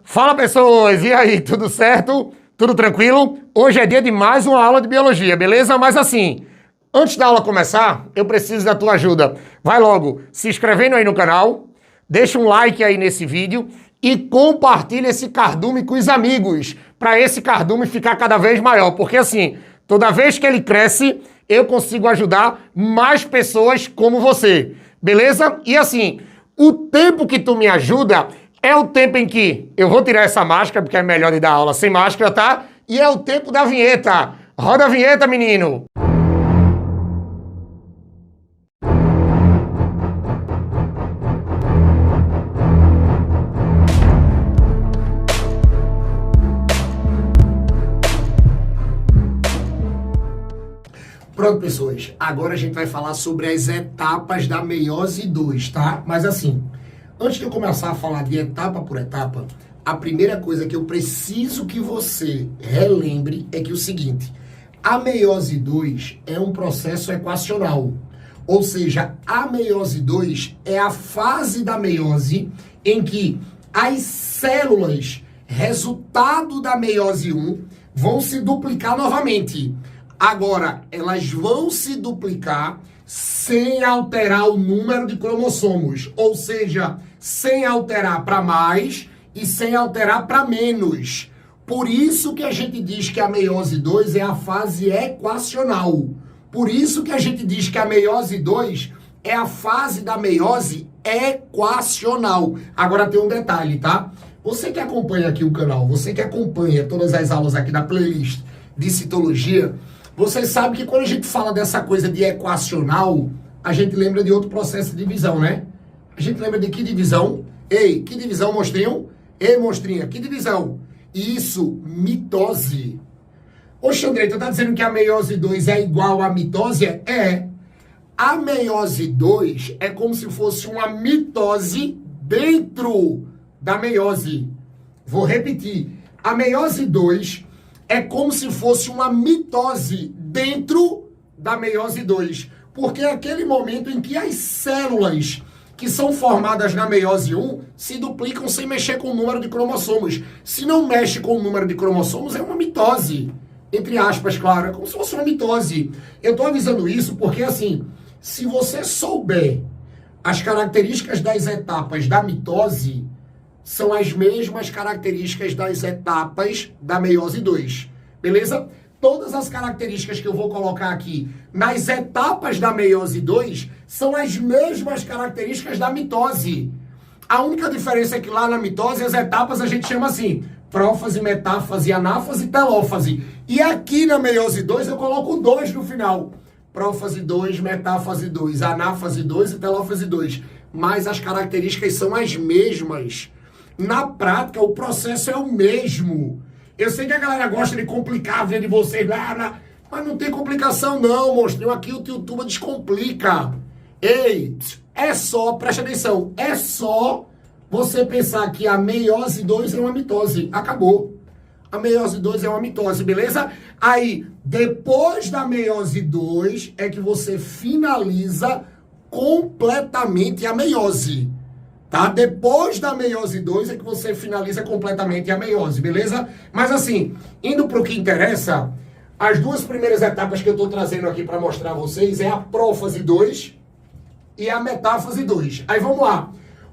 Fala, pessoas! E aí, tudo certo? Tudo tranquilo? Hoje é dia de mais uma aula de biologia, beleza? Mas assim, antes da aula começar, eu preciso da tua ajuda. Vai logo se inscrevendo aí no canal, deixa um like aí nesse vídeo e compartilha esse cardume com os amigos, para esse cardume ficar cada vez maior, porque assim, toda vez que ele cresce, eu consigo ajudar mais pessoas como você, beleza? E assim, o tempo que tu me ajuda é o tempo em que eu vou tirar essa máscara, porque é melhor de dar aula sem máscara, tá? E é o tempo da vinheta. Roda a vinheta, menino! Pronto, pessoas, agora a gente vai falar sobre as etapas da meiose 2, tá? Mas assim, antes de eu começar a falar de etapa por etapa, a primeira coisa que eu preciso que você relembre é que o seguinte, a meiose 2 é um processo equacional, ou seja, a meiose 2 é a fase da meiose em que as células resultado da meiose 1 vão se duplicar novamente. Agora, elas vão se duplicar sem alterar o número de cromossomos, ou seja, sem alterar para mais e sem alterar para menos. Por isso que a gente diz que a meiose 2 é a fase equacional. Por isso que a gente diz que a meiose 2 é a fase da meiose equacional. Agora tem um detalhe, tá? Você que acompanha aqui o canal, você que acompanha todas as aulas aqui da playlist de citologia, você sabe que quando a gente fala dessa coisa de equacional, a gente lembra de outro processo de divisão, né? A gente lembra de que divisão? Ei, que divisão, monstrinho? Ei, monstrinha, que divisão? Isso, mitose. Oxe, Andrei, tu tá dizendo que a meiose 2 é igual à mitose? É. A meiose 2 é como se fosse uma mitose dentro da meiose. Vou repetir. A meiose 2 é como se fosse uma mitose dentro da meiose 2. Porque é aquele momento em que as células que são formadas na meiose 1 se duplicam sem mexer com o número de cromossomos. Se não mexe com o número de cromossomos, é uma mitose. Entre aspas, claro, é como se fosse uma mitose. Eu estou avisando isso porque, assim, se você souber as características das etapas da mitose, são as mesmas características das etapas da meiose 2, beleza? Todas as características que eu vou colocar aqui nas etapas da meiose 2 são as mesmas características da mitose. A única diferença é que lá na mitose as etapas a gente chama assim, prófase, metáfase, anáfase e telófase. E aqui na meiose 2 eu coloco 2 no final. Prófase 2, metáfase 2, anáfase 2 e telófase 2. Mas as características são as mesmas. Na prática, o processo é o mesmo. Eu sei que a galera gosta de complicar a vida de vocês, mas não tem complicação não, monstro. Aqui o tio Tuba descomplica. Ei, é só, preste atenção, é só você pensar que a meiose 2 é uma mitose. Acabou. A meiose 2 é uma mitose, beleza? Aí, depois da meiose 2, é que você finaliza completamente a meiose. Tá? Depois da meiose 2 é que você finaliza completamente a meiose, beleza? Mas assim, indo para o que interessa, as duas primeiras etapas que eu estou trazendo aqui para mostrar a vocês é a prófase 2 e a metáfase 2. Aí vamos lá.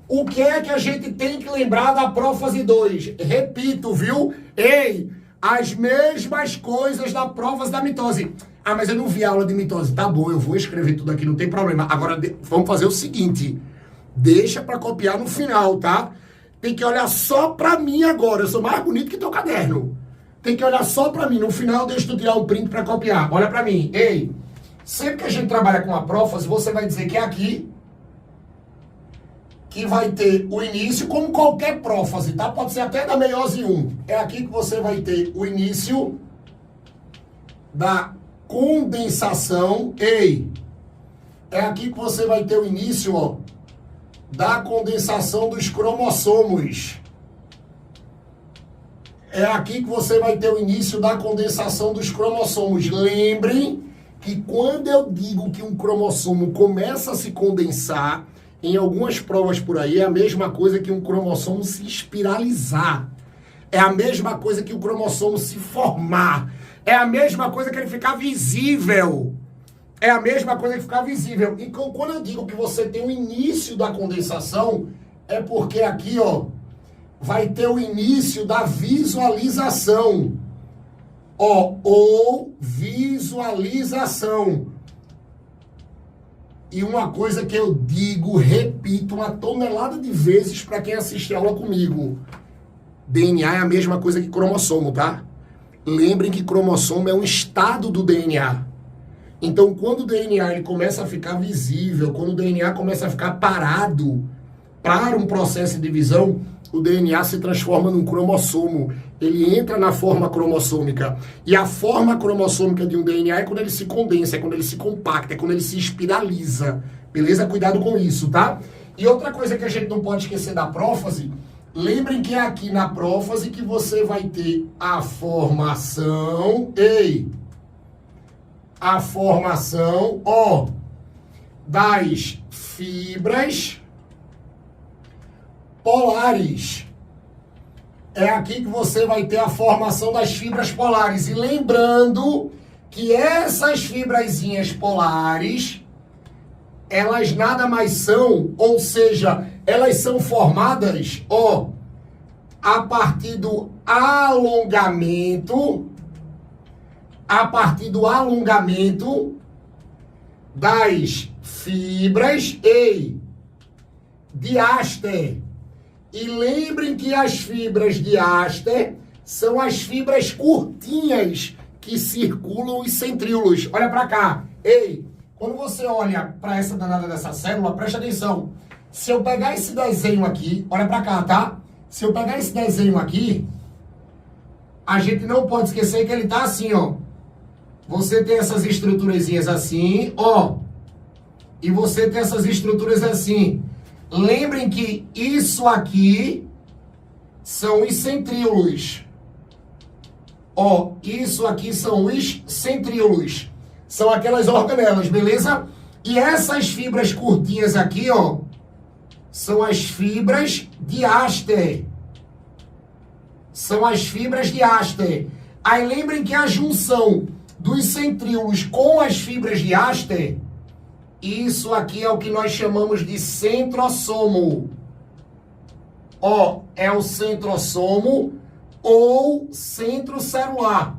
O que é que a gente tem que lembrar da prófase 2? Repito, viu? Ei, as mesmas coisas da prófase da mitose. Ah, mas eu não vi a aula de mitose. Tá bom, eu vou escrever tudo aqui, não tem problema. Agora vamos fazer o seguinte. Deixa pra copiar no final, tá? Tem que olhar só pra mim agora. Eu sou mais bonito que teu caderno. Tem que olhar só pra mim. No final, deixa tu tirar um print pra copiar. Olha pra mim. Ei, sempre que a gente trabalha com a prófase, você vai dizer que é aqui que vai ter o início, como qualquer prófase, tá? Pode ser até da meiose 1. É aqui que você vai ter o início da condensação. Ei, é aqui que você vai ter o início, ó, da condensação dos cromossomos. É aqui que você vai ter o início da condensação dos cromossomos. Lembrem que quando eu digo que um cromossomo começa a se condensar, em algumas provas por aí, é a mesma coisa que um cromossomo se espiralizar. É a mesma coisa que o cromossomo se formar. É a mesma coisa que ele ficar visível. É a mesma coisa que ficar visível. E quando eu digo que você tem o início da condensação, é porque aqui, ó, vai ter o início da visualização. Ó, ou visualização. E uma coisa que eu digo, repito uma tonelada de vezes para quem assiste aula comigo. DNA é a mesma coisa que cromossomo, tá? Lembrem que cromossomo é um estado do DNA. Então, quando o DNA ele começa a ficar visível, quando o DNA começa a ficar parado para um processo de divisão, o DNA se transforma num cromossomo. Ele entra na forma cromossômica. E a forma cromossômica de um DNA é quando ele se condensa, é quando ele se compacta, é quando ele se espiraliza. Beleza? Cuidado com isso, tá? E outra coisa que a gente não pode esquecer da prófase, lembrem que é aqui na prófase que você vai ter a formação, a formação, ó, das fibras polares. É aqui que você vai ter a formação das fibras polares. E lembrando que essas fibrazinhas polares, elas nada mais são, ou seja, elas são formadas, ó, a partir do alongamento, das fibras diáster. E lembrem que as fibras diáster são as fibras curtinhas que circulam os centríolos. Olha para cá. Quando você olha para essa danada dessa célula, presta atenção. Se eu pegar esse desenho aqui, olha para cá, tá? Se eu pegar esse desenho aqui, a gente não pode esquecer que ele tá assim, ó. Você tem essas estruturazinhas assim, ó. E você tem essas estruturas assim. Lembrem que isso aqui são os centríolos. Ó, isso aqui são os centríolos. São aquelas organelas, beleza? E essas fibras curtinhas aqui, ó, são as fibras diáster. São as fibras diáster. Aí lembrem que a junção dos centríolos com as fibras diáster, isso aqui é o que nós chamamos de centrossomo. Ó, é o centrossomo ou centro celular.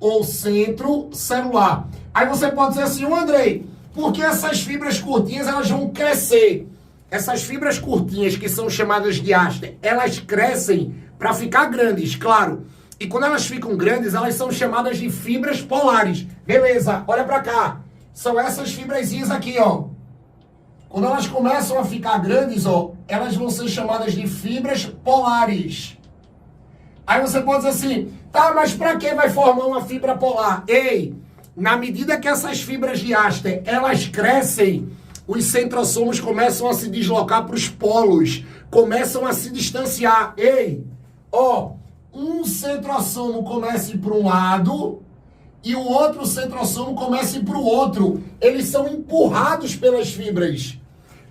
Ou centro celular. Aí você pode dizer assim, Andrei, por que essas fibras curtinhas elas vão crescer? Essas fibras curtinhas que são chamadas diáster, elas crescem para ficar grandes, claro. E quando elas ficam grandes, elas são chamadas de fibras polares. Beleza, olha para cá. São essas fibrazinhas aqui, ó. Quando elas começam a ficar grandes, ó, elas vão ser chamadas de fibras polares. Aí você pode dizer assim, tá, mas para que vai formar uma fibra polar? Na medida que essas fibras diáster, elas crescem, os centrossomos começam a se deslocar para os polos, começam a se distanciar. Ó, um centrossomo começa a ir para um lado e o outro centrossomo começa a ir para o outro. Eles são empurrados pelas fibras.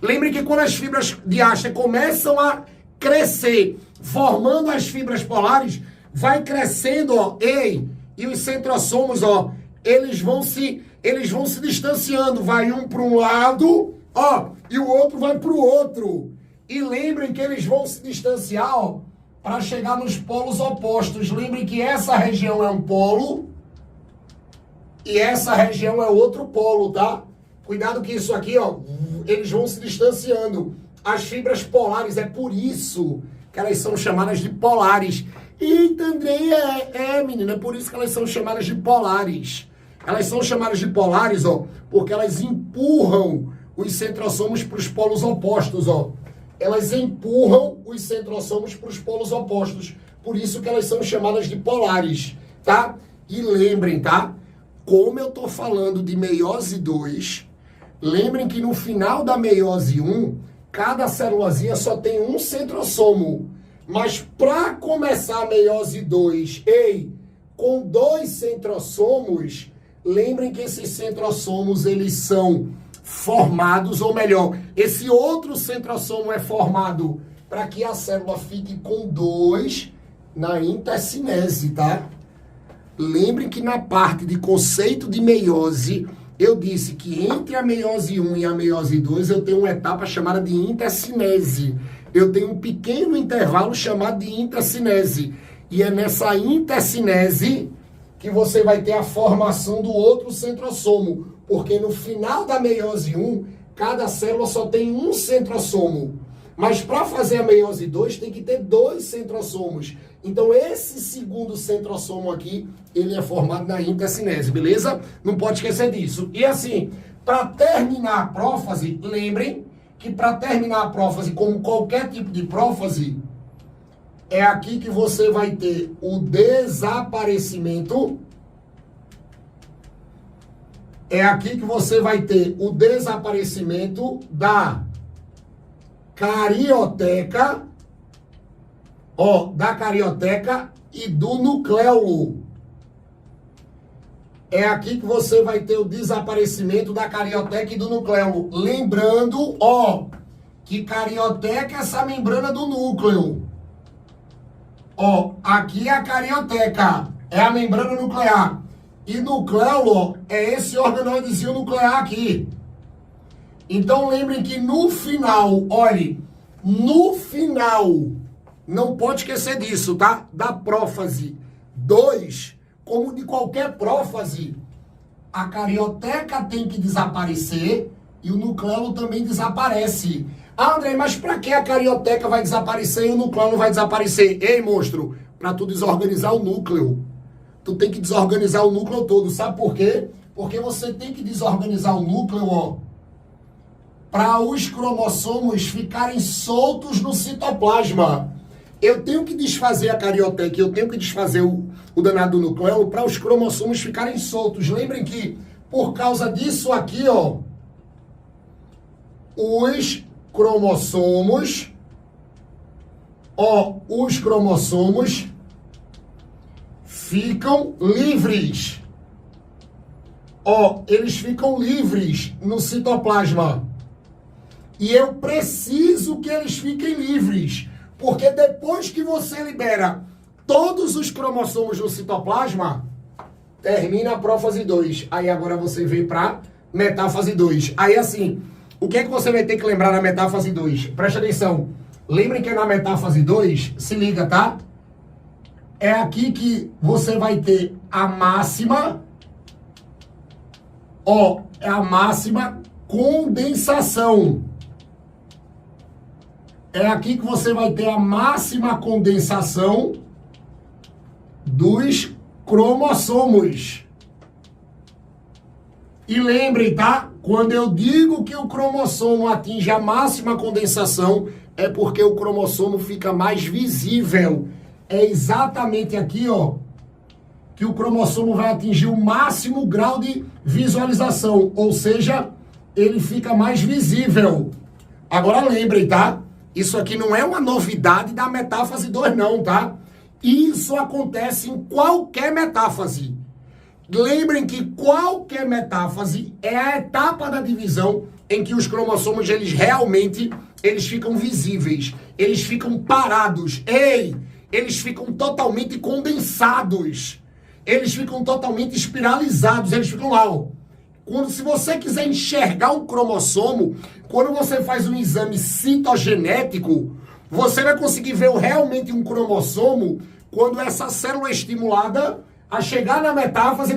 Lembre que quando as fibras diáster começam a crescer, formando as fibras polares, vai crescendo, ó, e os centrossomos, ó, eles vão se distanciando, vai um para um lado, ó, e o outro vai para o outro. E lembrem que eles vão se distanciar, ó, para chegar nos polos opostos. Lembrem que essa região é um polo e essa região é outro polo, tá? Cuidado que isso aqui, ó, eles vão se distanciando. As fibras polares, é por isso que elas são chamadas de polares. Eita, André, menina, é por isso que elas são chamadas de polares. Elas são chamadas de polares, ó, porque elas empurram os centrossomos para os polos opostos, ó. Elas empurram os centrossomos para os polos opostos. Por isso que elas são chamadas de polares, tá? E lembrem, tá? Como eu tô falando de meiose 2, lembrem que no final da meiose 1, cada célulazinha só tem um centrossomo. Mas para começar a meiose 2, com 2 centrossomos, lembrem que esses centrossomos, eles são formados, ou melhor, esse outro centrossomo é formado para que a célula fique com 2 na intercinese, tá? Lembrem que na parte de conceito de meiose, eu disse que entre a meiose 1 e a meiose 2 eu tenho uma etapa chamada de intercinese. Eu tenho um pequeno intervalo chamado de intercinese. E é nessa intercinese que você vai ter a formação do outro centrossomo. Porque no final da meiose 1, cada célula só tem um centrossomo. Mas para fazer a meiose 2, tem que ter 2 centrossomos. Então, esse segundo centrossomo aqui, ele é formado na intercinese, beleza? Não pode esquecer disso. E assim, para terminar a prófase, lembrem que para terminar a prófase, como qualquer tipo de prófase, é aqui que você vai ter o desaparecimento. É aqui que você vai ter o desaparecimento da carioteca, da carioteca e do nucleolo. É aqui que você vai ter o desaparecimento da carioteca e do nucleolo. Lembrando, que carioteca é essa membrana do núcleo. Aqui é a carioteca, é a membrana nuclear. E nucleolo é esse organoidezinho nuclear aqui. Então, lembrem que no final, no final, não pode esquecer disso, tá? Da prófase 2, como de qualquer prófase, a carioteca tem que desaparecer e o nucleolo também desaparece. Ah, André, mas para que a carioteca vai desaparecer e o nucleolo vai desaparecer? Ei, monstro, para tu desorganizar o núcleo. Tu tem que desorganizar o núcleo todo, sabe por quê? Porque você tem que desorganizar o núcleo, para os cromossomos ficarem soltos no citoplasma. Eu tenho que desfazer a carioteca, eu tenho que desfazer o danado do nucleolo para os cromossomos ficarem soltos. Lembrem que, por causa disso aqui, os cromossomos ficam livres. Eles ficam livres no citoplasma. E eu preciso que eles fiquem livres, porque depois que você libera todos os cromossomos no citoplasma, termina a prófase 2. Aí agora você vem para metáfase 2. Aí assim, o que é que você vai ter que lembrar na metáfase 2? Presta atenção. Lembrem que na metáfase 2, se liga, tá? É aqui que você vai ter a máxima, é a máxima condensação. É aqui que você vai ter a máxima condensação dos cromossomos. E lembrem, tá? Quando eu digo que o cromossomo atinge a máxima condensação, é porque o cromossomo fica mais visível. É exatamente aqui, que o cromossomo vai atingir o máximo grau de visualização. Ou seja, ele fica mais visível. Agora lembrem, tá? Isso aqui não é uma novidade da metáfase 2, não, tá? Isso acontece em qualquer metáfase. Lembrem que qualquer metáfase é a etapa da divisão em que os cromossomos, eles ficam visíveis. Eles ficam parados. Eles ficam totalmente condensados. Eles ficam totalmente espiralizados. Eles ficam lá, se você quiser enxergar um cromossomo, quando você faz um exame citogenético, você vai conseguir ver realmente um cromossomo quando essa célula é estimulada a chegar na metáfase,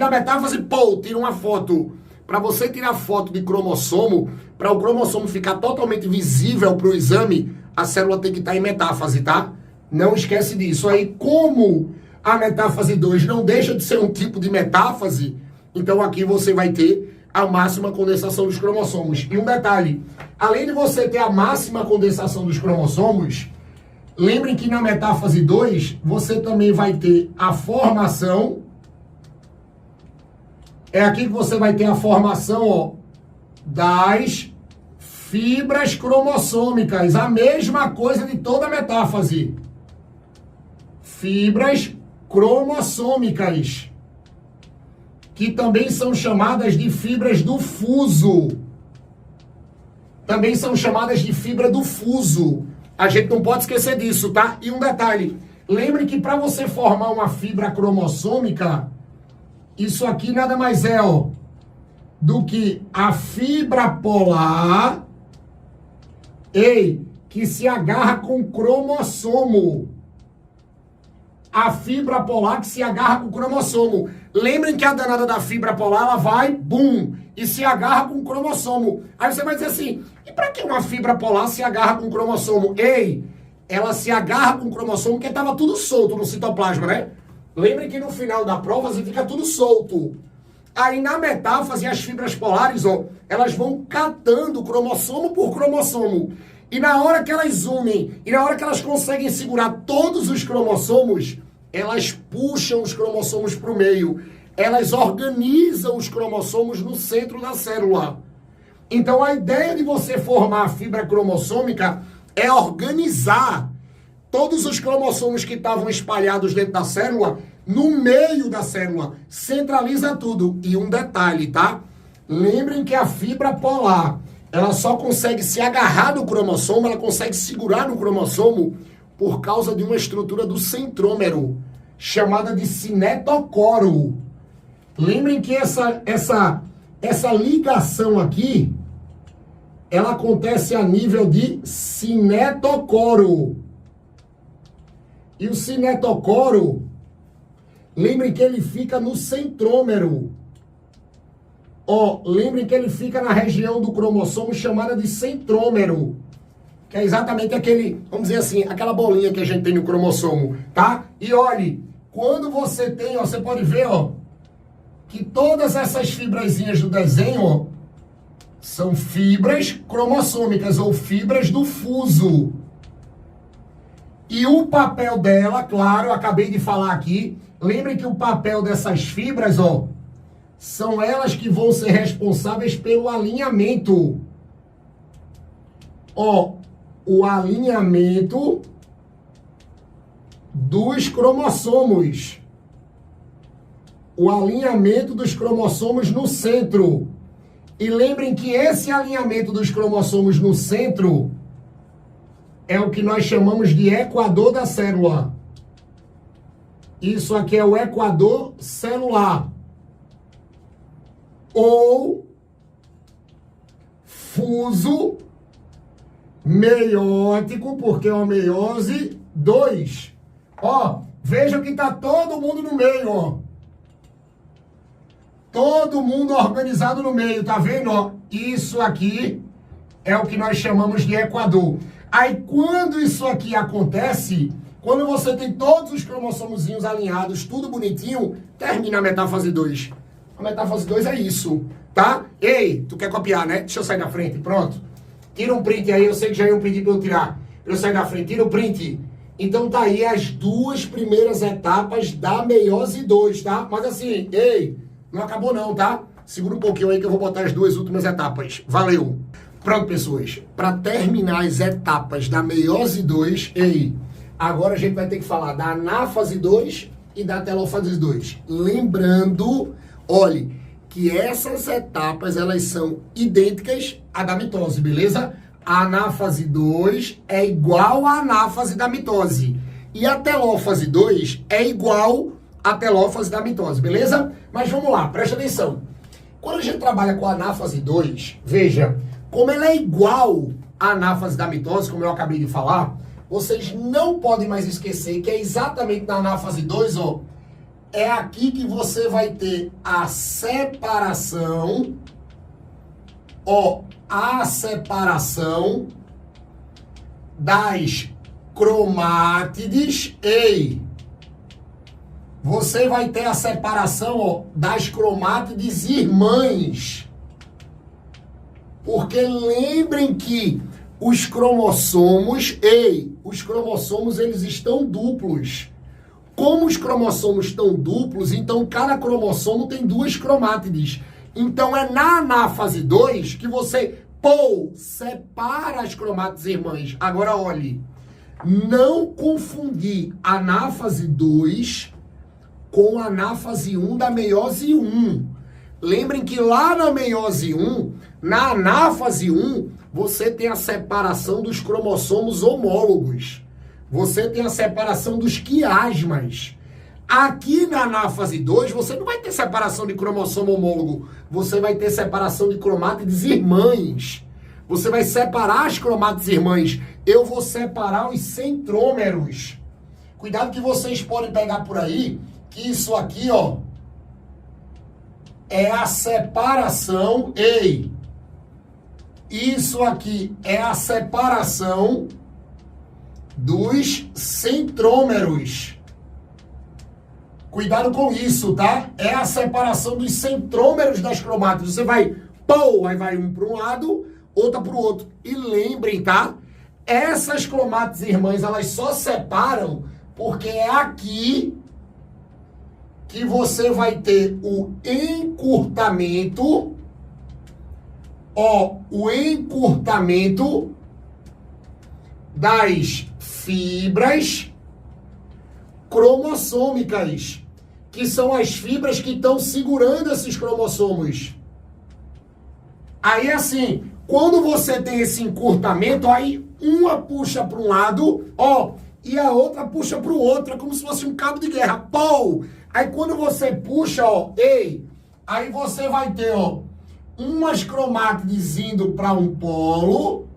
tira uma foto. Para você tirar foto de cromossomo, para o cromossomo ficar totalmente visível para o exame, a célula tem que estar em metáfase, tá? Não esquece disso. Aí, como a metáfase 2 não deixa de ser um tipo de metáfase, então aqui você vai ter a máxima condensação dos cromossomos. E um detalhe, além de você ter a máxima condensação dos cromossomos, lembrem que na metáfase 2, você também vai ter a formação. É aqui que você vai ter a formação, das fibras cromossômicas. A mesma coisa de toda a metáfase. Fibras cromossômicas, que também são chamadas de fibras do fuso. também são chamadas de fibra do fuso. A gente não pode esquecer disso, tá? E um detalhe, lembre que para você formar uma fibra cromossômica, isso aqui nada mais é, ó, do que a fibra polar, que se agarra com o cromossomo. A fibra polar que se agarra com o cromossomo. Lembrem que a danada da fibra polar, ela vai, bum, e se agarra com o cromossomo. Aí você vai dizer assim, e para que uma fibra polar se agarra com o cromossomo? Ela se agarra com o cromossomo porque estava tudo solto no citoplasma, né? Lembrem que no final da prova fica tudo solto. Aí na metáfase, as fibras polares, ó, elas vão catando cromossomo por cromossomo. E na hora que elas unem, e na hora que elas conseguem segurar todos os cromossomos, elas puxam os cromossomos para o meio. Elas organizam os cromossomos no centro da célula. Então a ideia de você formar a fibra cromossômica é organizar todos os cromossomos que estavam espalhados dentro da célula, no meio da célula. Centraliza tudo. E um detalhe, tá? Lembrem que a fibra polar, ela só consegue se agarrar no cromossomo, ela consegue segurar no cromossomo por causa de uma estrutura do centrômero, chamada de cinetocoro. Lembrem que essa ligação aqui, ela acontece a nível de cinetocoro. E o cinetocoro, lembrem que ele fica no centrômero. Lembrem que ele fica na região do cromossomo chamada de centrômero. Que é exatamente aquele, vamos dizer assim, aquela bolinha que a gente tem no cromossomo, tá? E olhe, quando você tem, você pode ver, que todas essas fibrazinhas do desenho, são fibras cromossômicas ou fibras do fuso. E o papel dela, claro, eu acabei de falar aqui, lembrem que o papel dessas fibras, são elas que vão ser responsáveis pelo alinhamento. O alinhamento dos cromossomos. O alinhamento dos cromossomos no centro. E lembrem que esse alinhamento dos cromossomos no centro é o que nós chamamos de equador da célula. Isso aqui é o equador celular. Ou fuso meiótico, porque é uma meiose 2. Veja que está todo mundo no meio, Todo mundo organizado no meio, tá vendo? Isso aqui é o que nós chamamos de equador. Aí quando isso aqui acontece, quando você tem todos os cromossomozinhos alinhados, tudo bonitinho, termina a metáfase 2. A metáfase 2 é isso, tá? Tu quer copiar, né? Deixa eu sair da frente, pronto. Tira um print aí, eu sei que já iam pedir para eu tirar. Eu sair da frente, tira o print. Então tá aí as duas primeiras etapas da meiose 2, tá? Mas assim, não acabou não, tá? Segura um pouquinho aí que eu vou botar as duas últimas etapas. Valeu! Pronto, pessoas. Para terminar as etapas da meiose 2, agora a gente vai ter que falar da anáfase 2 e da telófase 2. Lembrando, olhe, que essas etapas, elas são idênticas à da mitose, beleza? A anáfase 2 é igual à anáfase da mitose. E a telófase 2 é igual à telófase da mitose, beleza? Mas vamos lá, presta atenção. Quando a gente trabalha com a anáfase 2, veja, como ela é igual à anáfase da mitose, como eu acabei de falar, vocês não podem mais esquecer que é exatamente na anáfase 2, é aqui que você vai ter a separação, a separação das cromátides, você vai ter a separação, das cromátides irmãs. Porque lembrem que os cromossomos, os cromossomos eles estão duplos. Como os cromossomos estão duplos, então cada cromossomo tem duas cromátides. Então é na anáfase 2 que você, separa as cromátides irmãs. Agora olhe, não confundir anáfase 2 com a anáfase 1 da meiose 1. Lembrem que lá na meiose 1, na anáfase 1, você tem a separação dos cromossomos homólogos. Você tem a separação dos quiasmas. Aqui na anáfase 2, você não vai ter separação de cromossomo homólogo. Você vai ter separação de cromátides irmãs. Você vai separar as cromátides irmãs. Eu vou separar os centrômeros. Cuidado que vocês podem pegar por aí, que isso aqui, ó, é a separação, isso aqui é a separação dos centrômeros. Cuidado com isso, tá? É a separação dos centrômeros das cromátides. Você vai, aí vai um para um lado, outra para o outro. E lembrem, tá? Essas cromátides irmãs, elas só separam porque é aqui que você vai ter o encurtamento, o encurtamento das fibras cromossômicas, que são as fibras que estão segurando esses cromossomos. Aí assim, quando você tem esse encurtamento, aí uma puxa para um lado, e a outra puxa para o outro, é como se fosse um cabo de guerra. Aí quando você puxa, aí você vai ter, umas cromátides indo para um polo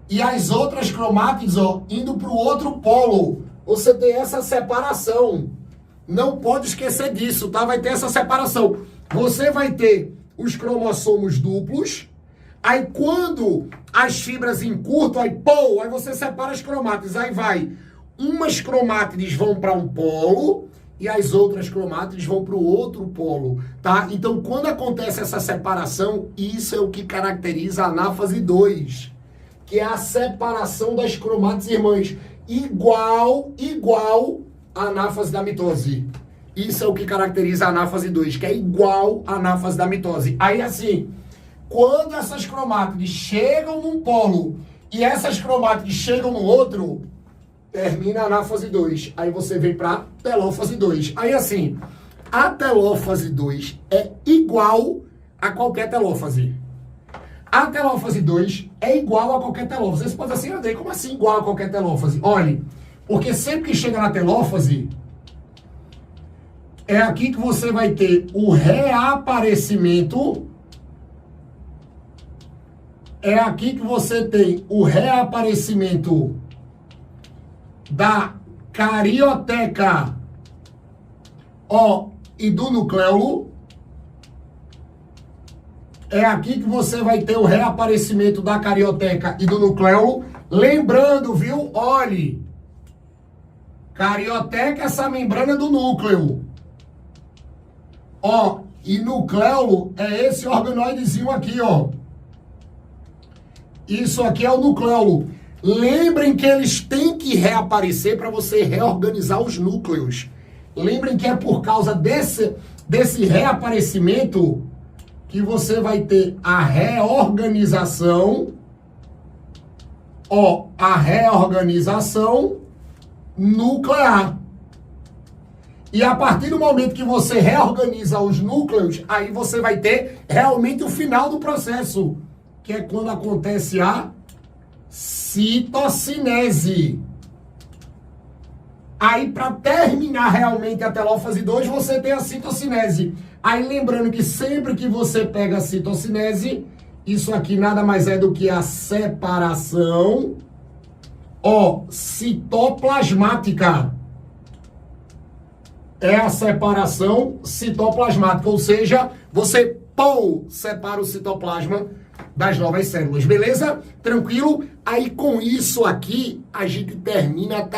e as outras cromátides, indo para o outro polo. Você tem essa separação. Não pode esquecer disso, tá? Vai ter essa separação. Você vai ter os cromossomos duplos. Aí quando as fibras encurtam, aí você separa as cromátides. Aí vai, umas cromátides vão para um polo e as outras cromátides vão para o outro polo, tá? Então, quando acontece essa separação, isso é o que caracteriza a anáfase 2, que é a separação das cromátides irmãs, igual a anáfase da mitose. Isso é o que caracteriza a anáfase 2, que é igual a anáfase da mitose. Aí, assim, quando essas cromátides chegam num polo e essas cromátides chegam no outro, termina a anáfase 2. Aí você vem para telófase 2. Aí assim, a telófase 2 é igual a qualquer telófase. A telófase 2 é igual a qualquer telófase. Você pode dizer assim, Andrei, como assim igual a qualquer telófase? Olhe, porque sempre que chega na telófase, é aqui que você vai ter o reaparecimento. É aqui que você tem o reaparecimento da carioteca, e do nucleolo. É aqui que você vai ter o reaparecimento da carioteca e do nucleolo. Lembrando, viu? Olhe, carioteca é essa membrana do núcleo. E nucleolo é esse organoidezinho aqui, Isso aqui é o nucleolo. Lembrem que eles têm que reaparecer para você reorganizar os núcleos. Lembrem que é por causa desse reaparecimento que você vai ter a reorganização, a reorganização nuclear. E a partir do momento que você reorganiza os núcleos, aí você vai ter realmente o final do processo, que é quando acontece a citocinese. Aí, para terminar realmente a telófase 2, você tem a citocinese. Aí, lembrando que sempre que você pega a citocinese, isso aqui nada mais é do que a separação, citoplasmática. É a separação citoplasmática, ou seja, você, separa o citoplasma das novas células, beleza? Tranquilo? Aí com isso aqui, a gente termina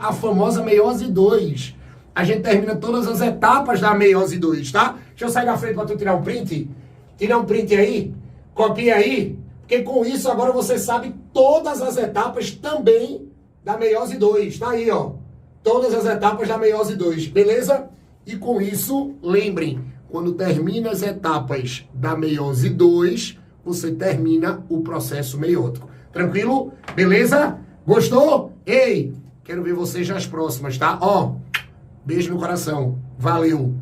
a famosa meiose 2. A gente termina todas as etapas da meiose 2, tá? Deixa eu sair da frente para tu tirar um print. Tira um print aí, copia aí, porque com isso agora você sabe todas as etapas também da meiose 2. Tá aí, todas as etapas da meiose 2, beleza? E com isso, lembrem, quando termina as etapas da meiose 2, você termina o processo meiótico. Tranquilo? Beleza? Gostou? Ei, quero ver vocês nas próximas, tá? Beijo no coração. Valeu!